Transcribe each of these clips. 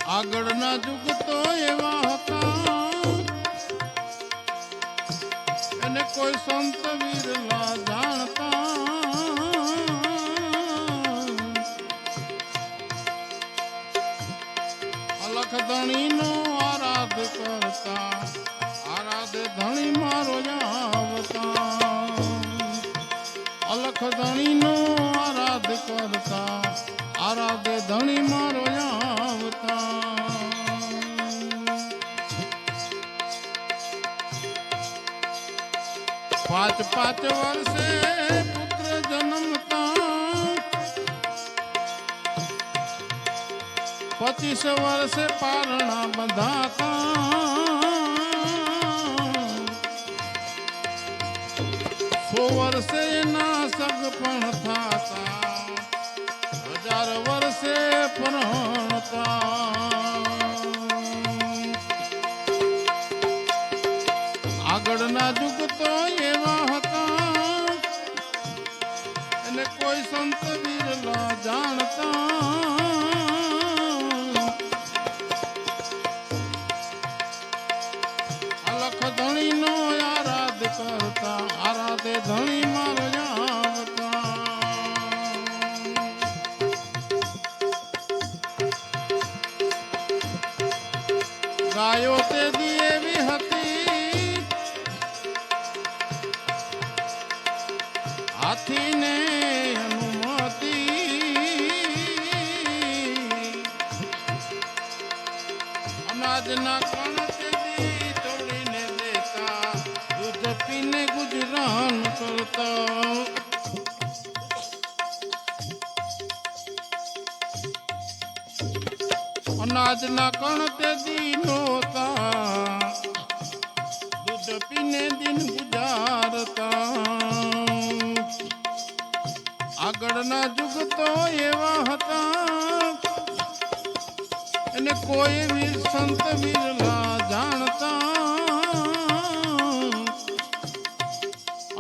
આગળના યુગ તો એવા હતા એને કોઈ સંત વીરલા જાણતા અલખ ધણીનો આરાધ કરતા આરાધે ધણી મારો આવતા અલખ ધણીનો આરાધ કરતા આરાધે ધણી મારો આવતા 5 વર્ષે પુત્ર જન્મતા 25 વર્ષે પારણા બંધાતા 100 વર્ષે ના સગપણ થાતા 1000 વર્ષે પરણતા આગળના યુગ તો એવા હતા અને કોઈ સંત વીરલા જાણતા અલખ ધણીનો આરાધ કરતા આરાધે ધણી મારો આવતા ગાયો તે દી એવી હતી હાથીને અનુમતિ અનાજના કણ તેથી તોડીને દેતા દૂધ પીને ગુજરાન કરતા અનાજના કણ તેથી નહોતા દૂધ પીને દિન ગુજારતા આગળના યુગ તો એવા હતા અને કોઈ વીર સંત વીરલા જાણતા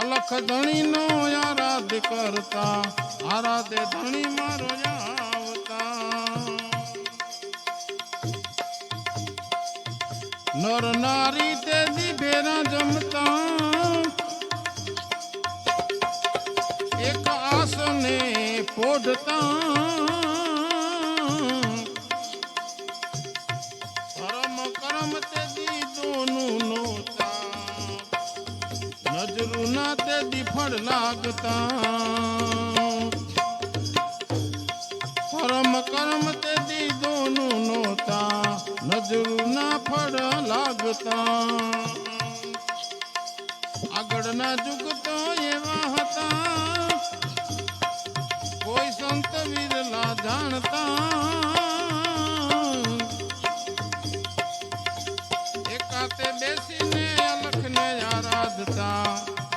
અલખ ધણીનો આરાધ કરતા આરાધે ધણી મારો આવતા નર નારી તે દી ભેરા જમતા એક આસને પોઢતા ધર્મ કર્મ તે દી દોનું નોતા નજરું ના તે દી ફળ લાગતા ધર્મ કર્મ તે દી દોનું નોતા નજરું ના ફળ લાગતા આગળના યુગ તો એવા હતા કોઈ સંત વીરલા જાણતા એકાતે બેસીને અલખને આરાધતા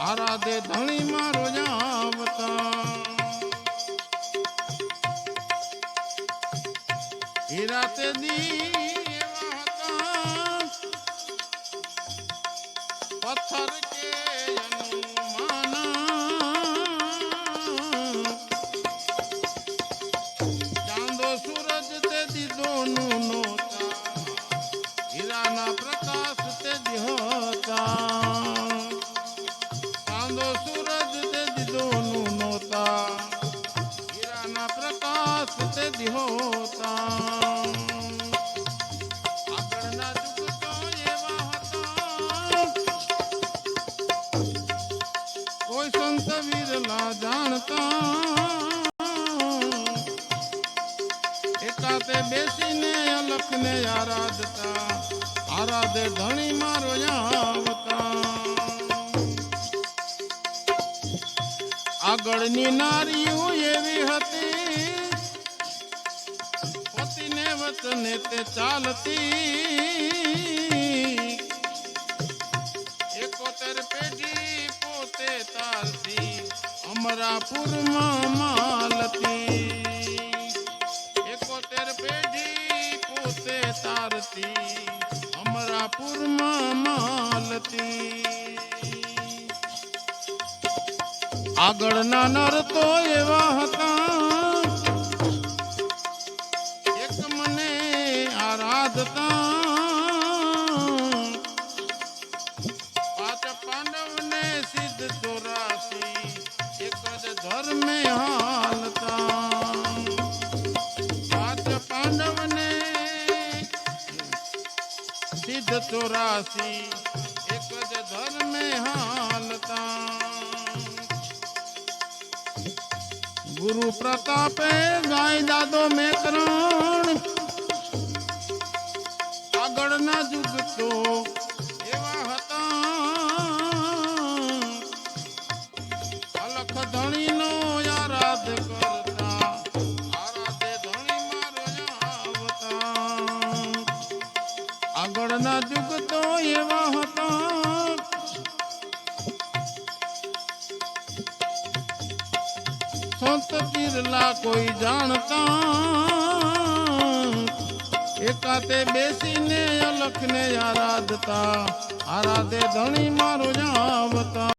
આરાધે ધણી મારો આવતા હીરા તે દી એવા હતા પથ્થર કે सूरज ते दोनों नोता हीराना प्रकाश ते होता चांदो सूरज ते दोनों नोता हीराना प्रकाश ते होता આગળના યુગ તો એવા હતા કોઈ સંત વીરલા જાણતા એકાતે બેસીને અલખને આરાધતા આરાધે ધણી મારો આવતા આગળની નારીઓ એવી હતી પતિને વચને તે ચાલતી 71 પેઢી પોતે તારતી અમરાપુરમાં માલતી 71 પેઢી પોતે તારતી અમરાપુરમાં માલતી આગળના નર તો એવા હતા એક મને આરાધતા પાંચ પાંડવને સિદ્ધ 84 એક જ ધર્મે હાલતા પાંચ પાંડવને સિદ્ધ 84 એક જ ધર્મે હાલતા ગુરુ પ્રતાપે ગાય દાદો મેં કરણ આગળના યુગ તો એવા હતા અલખ ધણીનો આરાધ કરતા આરાધે ધણી મારો આવતા આગળના યુગ તો એવા હતા સંત બિરલા કોઈ જાણતા એકાતે બેસીને અલખને આરાધતા આરાધે ધણી મારો આવતા